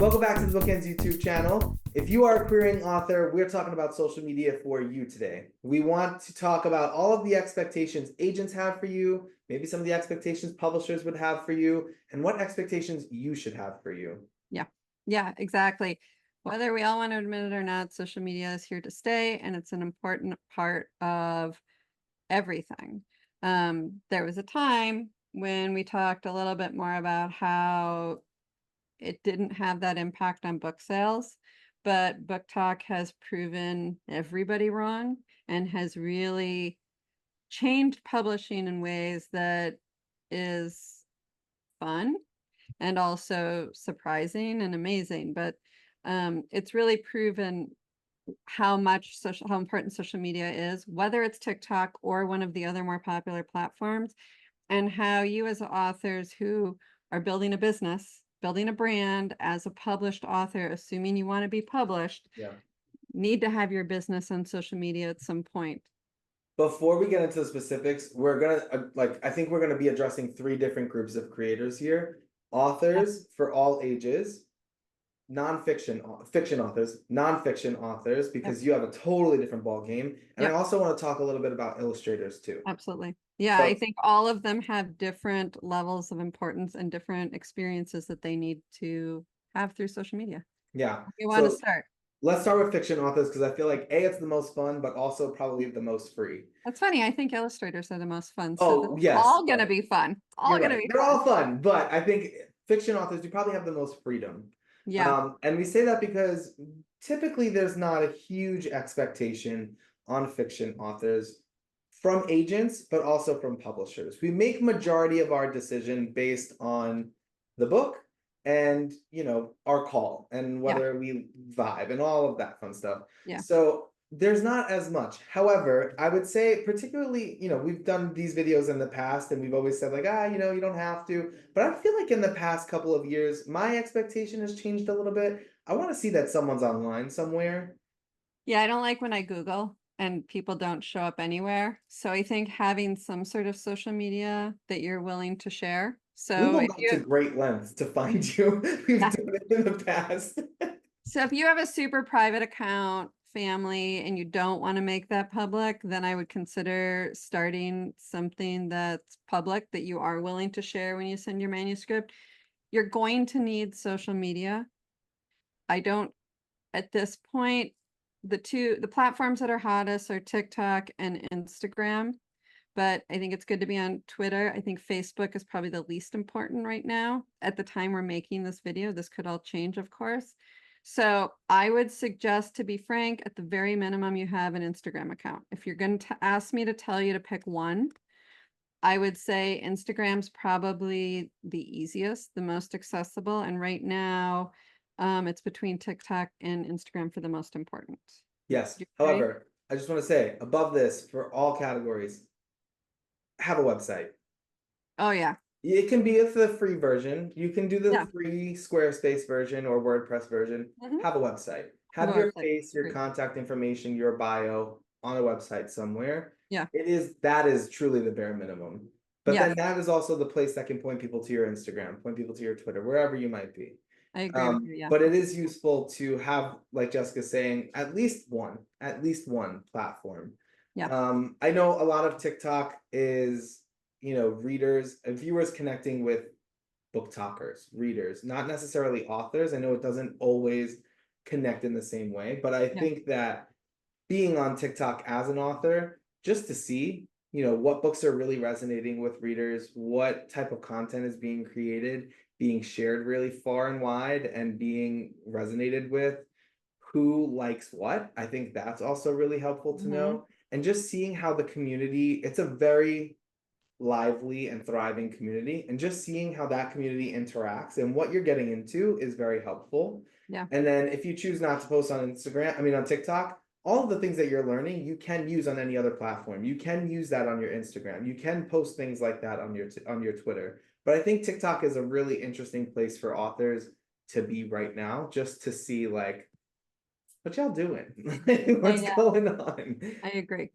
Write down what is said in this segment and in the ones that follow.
Welcome back to the BookEnds YouTube channel. If you are a querying author, we're talking about social media for you today. We want to talk about all of the expectations agents have for you, maybe some of the expectations publishers would have for you, and what expectations you should have for you. Yeah, exactly. Whether we all want to admit it or not, social media is here to stay, and it's an important part of everything. There was a time when we talked a little bit more about how it didn't have that impact on book sales, but Book Talk has proven everybody wrong and has really changed publishing in ways that is fun and also surprising and amazing. But it's really proven how important social media is, whether it's TikTok or one of the other more popular platforms, and how you as authors who are building a business, building a brand as a published author, assuming you want to be published, need to have your business on social media at some point. Before we get into the specifics, we're gonna I think we're gonna be addressing three different groups of creators here: authors for all ages, fiction authors, nonfiction authors, because you have a totally different ball game. And I also want to talk a little bit about illustrators too. Absolutely. Yeah, I think all of them have different levels of importance and different experiences that they need to have through social media. Yeah. You want to start? Let's start with fiction authors, because I feel like it's the most fun, but also probably the most free. That's funny. I think illustrators are the most fun. So Oh, yes. All gonna be fun. All gonna be They're fun. all fun, but I think fiction authors, you probably have the most freedom. Yeah. And we say that because typically there's not a huge expectation on fiction authors from agents, but also from publishers. We make majority of our decision based on the book and, our call and whether we vibe and all of that fun stuff. Yeah. So there's not as much. However, I would say particularly, we've done these videos in the past and we've always said like, you don't have to. But I feel like in the past couple of years, my expectation has changed a little bit. I want to see that someone's online somewhere. Yeah, I don't like when I Google and people don't show up anywhere. So I think having some sort of social media that you're willing to share. So we will go to great lengths to find you. We've done it in the past. So if you have a super private account, family, and you don't want to make that public, then I would consider starting something that's public that you are willing to share when you send your manuscript. You're going to need social media. At this point, the platforms that are hottest are TikTok and Instagram, but I think it's good to be on Twitter. I think Facebook is probably the least important right now. At the time we're making this video, this could all change, of course. So I would suggest, to be frank, at the very minimum, you have an Instagram account. If you're going to ask me to tell you to pick one, I would say Instagram's probably the easiest, the most accessible. And right now, it's between TikTok and Instagram for the most important. Yes. However, I just want to say above this, for all categories, have a website. Oh, yeah. It can be the free version. You can do the free Squarespace version or WordPress version. Have a website. Have your face, your contact information, your bio on a website somewhere. Yeah. That is truly the bare minimum. But then that is also the place that can point people to your Instagram, point people to your Twitter, wherever you might be. I agree with you, But it is useful to have, like Jessica's saying, at least one platform. Yeah. I know a lot of TikTok is, readers and viewers connecting with book talkers, readers, not necessarily authors. I know it doesn't always connect in the same way, but I think that being on TikTok as an author, just to see, what books are really resonating with readers, what type of content is being created, being shared really far and wide, and being resonated with, who likes what. I think that's also really helpful to know. And just seeing how the community, it's a very lively and thriving community, and just seeing how that community interacts and what you're getting into is very helpful. Yeah. And then if you choose not to post on on TikTok, all of the things that you're learning, you can use on any other platform. You can use that on your Instagram. You can post things like that on your Twitter. But I think TikTok is a really interesting place for authors to be right now, just to see like, what y'all doing? What's going on? I agree.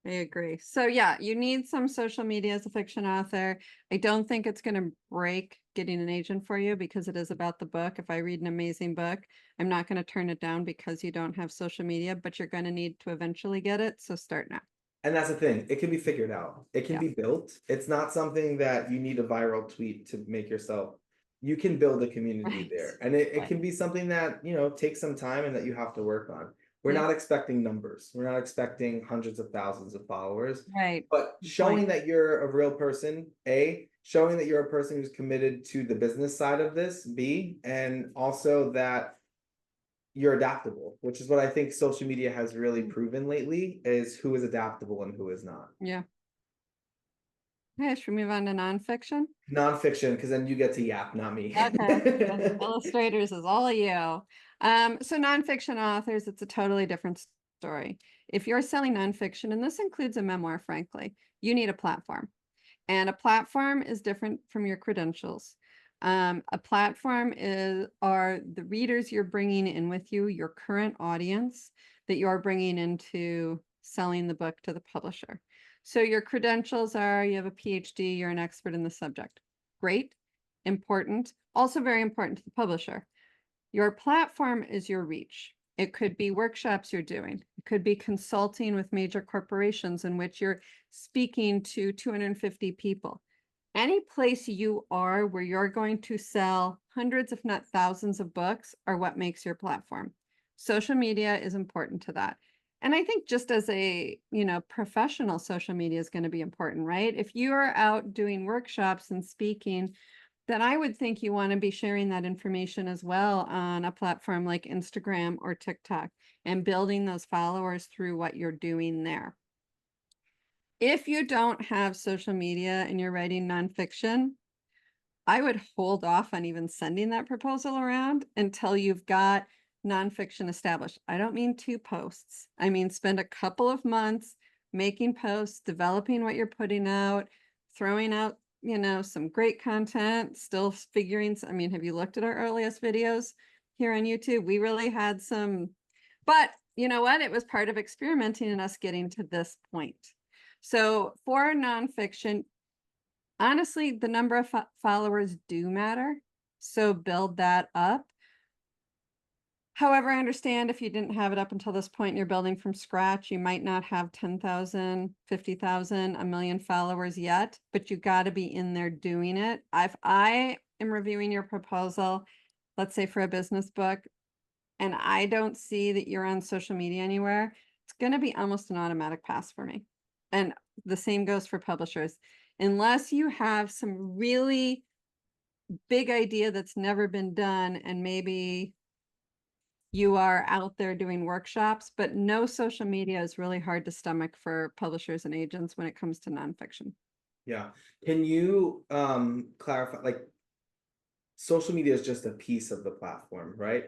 I agree. So yeah, you need some social media as a fiction author. I don't think it's going to break getting an agent for you because it is about the book. If I read an amazing book, I'm not going to turn it down because you don't have social media, but you're going to need to eventually get it. So start now. And that's the thing, it can be figured out. It can Yeah. be built. It's not something that you need a viral tweet to make yourself. You can build a community Right. there. And it Right. can be something that, takes some time and that you have to work on. We're Yeah. not expecting numbers. We're not expecting hundreds of thousands of followers. Right. But Good showing point. that you're a real person, A, showing that you're a person who's committed to the business side of this, B, and also that you're adaptable, which is what I think social media has really proven lately, is who is adaptable and who is not. Yeah. Okay, should we move on to nonfiction? Nonfiction, because then you get to yap, not me. Okay. And illustrators is all of you. So nonfiction authors, it's a totally different story. If you're selling nonfiction, and this includes a memoir, frankly, you need a platform. And a platform is different from your credentials. A platform are the readers you're bringing in with you, your current audience that you're bringing into selling the book to the publisher. So your credentials are you have a PhD, you're an expert in the subject. Great, important, also very important to the publisher. Your platform is your reach. It could be workshops you're doing. It could be consulting with major corporations in which you're speaking to 250 people. Any place you are where you're going to sell hundreds, if not thousands of books are what makes your platform. Social media is important to that. And I think just as a, professional social media is going to be important, right? If you are out doing workshops and speaking, then I would think you want to be sharing that information as well on a platform like Instagram or TikTok and building those followers through what you're doing there. If you don't have social media and you're writing nonfiction, I would hold off on even sending that proposal around until you've got nonfiction established. I don't mean 2 posts. I mean, spend a couple of months making posts, developing what you're putting out, throwing out, some great content, still figuring. I mean, have you looked at our earliest videos here on YouTube? We really had some, but you know what? It was part of experimenting and us getting to this point. So for nonfiction, honestly, the number of followers do matter. So build that up. However, I understand if you didn't have it up until this point, you're building from scratch, you might not have 10,000, 50,000, a million followers yet, but you got to be in there doing it. If I am reviewing your proposal, let's say for a business book, and I don't see that you're on social media anywhere, it's going to be almost an automatic pass for me. And the same goes for publishers. Unless you have some really big idea that's never been done, and maybe you are out there doing workshops, but no social media is really hard to stomach for publishers and agents when it comes to nonfiction. Yeah. Can you clarify, like, social media is just a piece of the platform, right?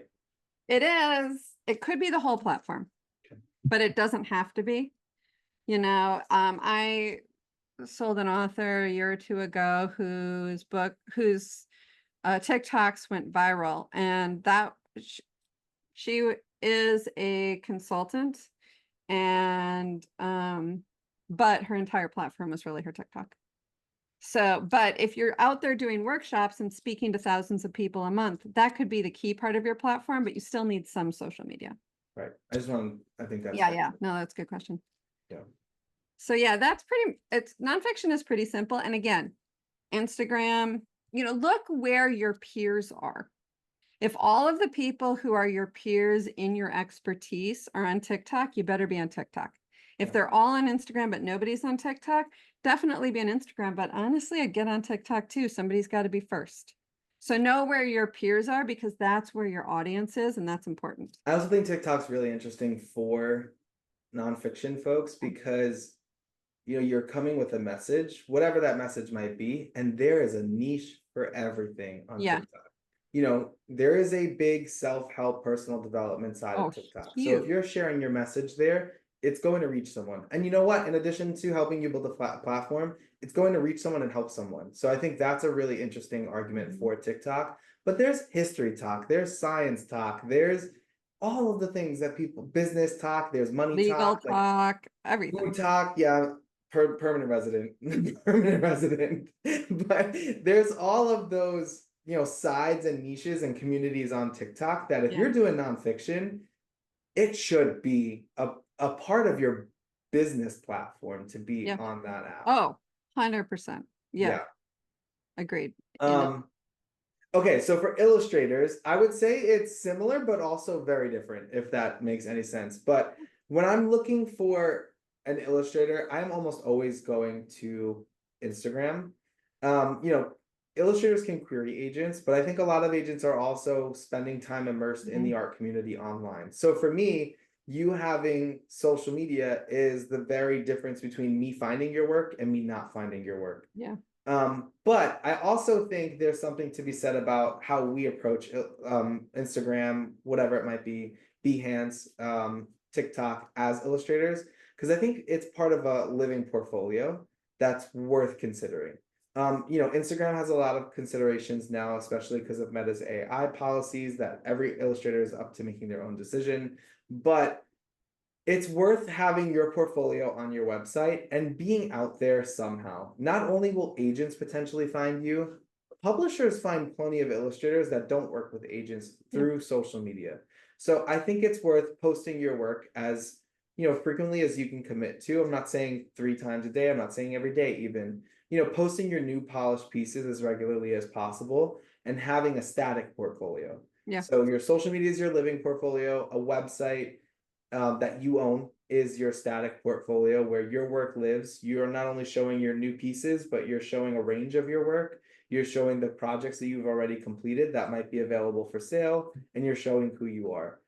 It is. It could be the whole platform, Okay. but it doesn't have to be. I sold an author a year or two ago whose TikToks went viral, and that she is a consultant, and but her entire platform was really her TikTok. So, but if you're out there doing workshops and speaking to thousands of people a month, that could be the key part of your platform, but you still need some social media. Right. I think that's Yeah. No, that's a good question. Yeah. So yeah, it's nonfiction is pretty simple. And again, Instagram, look where your peers are. If all of the people who are your peers in your expertise are on TikTok, you better be on TikTok. If they're all on Instagram, but nobody's on TikTok, definitely be on Instagram. But honestly, I'd get on TikTok too. Somebody's got to be first. So know where your peers are, because that's where your audience is, and that's important. I also think TikTok's really interesting for nonfiction folks because you're coming with a message, whatever that message might be, and there is a niche for everything on Yeah. TikTok. There is a big self-help personal development side of TikTok. So if you're sharing your message there, it's going to reach someone. And you know what? In addition to helping you build a platform, it's going to reach someone and help someone. So I think that's a really interesting argument for TikTok. But there's history talk, there's science talk, there's all of the things that people, business talk, there's money Legal talk, like talk, food everything. talk, yeah, permanent resident, permanent resident. But there's all of those, sides and niches and communities on TikTok that if Yeah. you're doing nonfiction, it should be a part of your business platform to be Yeah. on that app. Oh, 100%. Yeah, Yeah. agreed. Um, okay, so for illustrators, I would say it's similar, but also very different, if that makes any sense. But when I'm looking for an illustrator, I'm almost always going to Instagram. Illustrators can query agents, but I think a lot of agents are also spending time immersed in the art community online. So for me, you having social media is the very difference between me finding your work and me not finding your work. Yeah. But I also think there's something to be said about how we approach Instagram, whatever it might be, Behance, TikTok as illustrators, because I think it's part of a living portfolio that's worth considering. Instagram has a lot of considerations now, especially because of Meta's AI policies that every illustrator is up to making their own decision. But it's worth having your portfolio on your website and being out there somehow. Not only will agents potentially find you, publishers find plenty of illustrators that don't work with agents Yeah. through social media. So I think it's worth posting your work as, frequently as you can commit to. I'm not saying 3 times a day, I'm not saying every day even. Posting your new polished pieces as regularly as possible and having a static portfolio. Yeah. So your social media is your living portfolio, a website that you own is your static portfolio where your work lives. You're not only showing your new pieces, but you're showing a range of your work. You're showing the projects that you've already completed that might be available for sale, and you're showing who you are.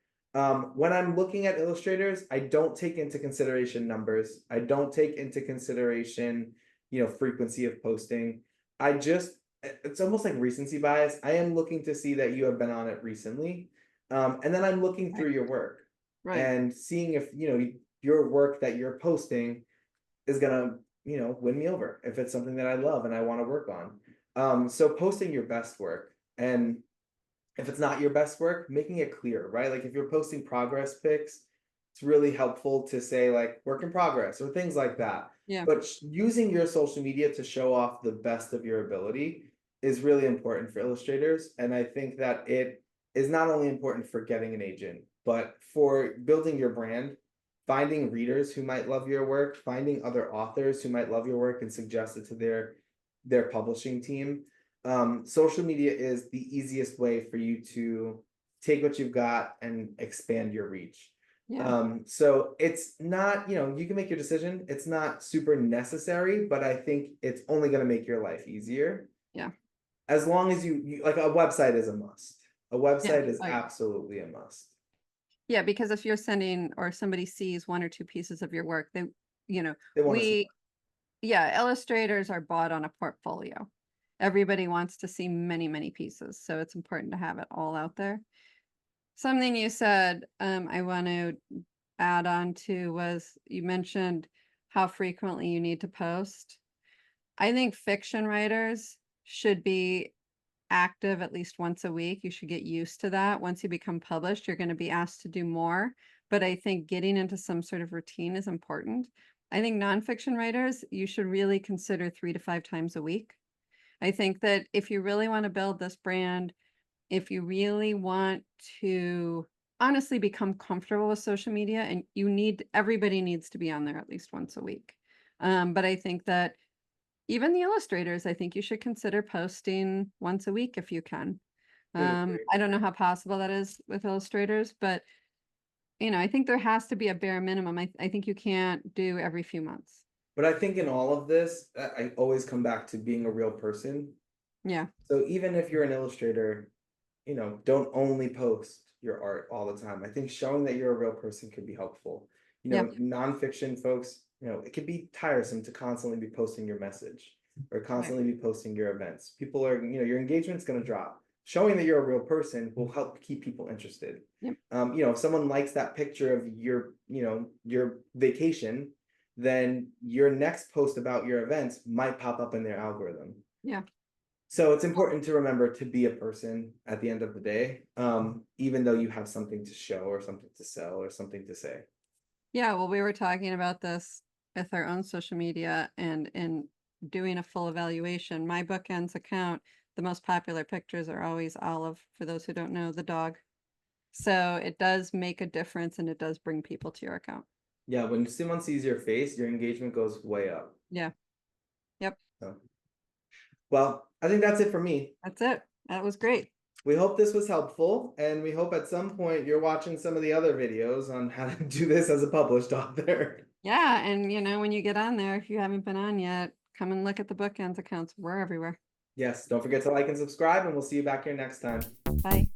When I'm looking at illustrators, I don't take into consideration numbers. I don't take into consideration, frequency of posting. It's almost like recency bias. I am looking to see that you have been on it recently. And then I'm looking Right. through your work Right. and seeing if your work that you're posting is gonna win me over if it's something that I love and I want to work on. So posting your best work, and if it's not your best work, making it clear, right? Like if you're posting progress pics, it's really helpful to say like work in progress or things like that. Yeah. But using your social media to show off the best of your ability is really important for illustrators. And I think that it is not only important for getting an agent, but for building your brand, finding readers who might love your work, finding other authors who might love your work and suggest it to their publishing team. Social media is the easiest way for you to take what you've got and expand your reach. Yeah. So it's not, you can make your decision. It's not super necessary, but I think it's only going to make your life easier. Yeah. As long as you like, a website is a must. A Yeah. website is Oh, yeah. absolutely a must. Yeah, because if you're sending or somebody sees 1 or 2 pieces of your work, they, They want to see. we, yeah, illustrators are bought on a portfolio. Everybody wants to see many, many pieces, so it's important to have it all out there. Something you said, I want to add on to was you mentioned how frequently you need to post. I think fiction writers should be active at least once a week. You should get used to that. Once you become published, you're going to be asked to do more. But I think getting into some sort of routine is important. I think nonfiction writers, you should really consider 3 to 5 times a week. I think that if you really want to build this brand, if you really want to honestly become comfortable with social media, and everybody needs to be on there at least once a week. But I think that even the illustrators, I think you should consider posting once a week if you can. I don't know how possible that is with illustrators, but I think there has to be a bare minimum. I think you can't do every few months. But I think in all of this, I always come back to being a real person. Yeah. So even if you're an illustrator, don't only post your art all the time. I think showing that you're a real person could be helpful. Yeah. Nonfiction folks, it can be tiresome to constantly be posting your message or Right. constantly be posting your events. People are, your engagement's going to drop. Showing that you're a real person will help keep people interested. Yep. If someone likes that picture of your vacation, then your next post about your events might pop up in their algorithm. Yeah. So it's important to remember to be a person at the end of the day, even though you have something to show or something to sell or something to say. Yeah, well, we were talking about this with our own social media and in doing a full evaluation. My BookEnds account, the most popular pictures are always Olive, for those who don't know, the dog. So it does make a difference and it does bring people to your account. Yeah, when someone sees your face, your engagement goes way up. Yeah. Yep. So, well, I think that's it for me. That's it. That was great. We hope this was helpful, and we hope at some point you're watching some of the other videos on how to do this as a published author. Yeah, and when you get on there, if you haven't been on yet, come and look at the BookEnds accounts. We're everywhere. Yes, don't forget to like and subscribe, and we'll see you back here next time. Bye.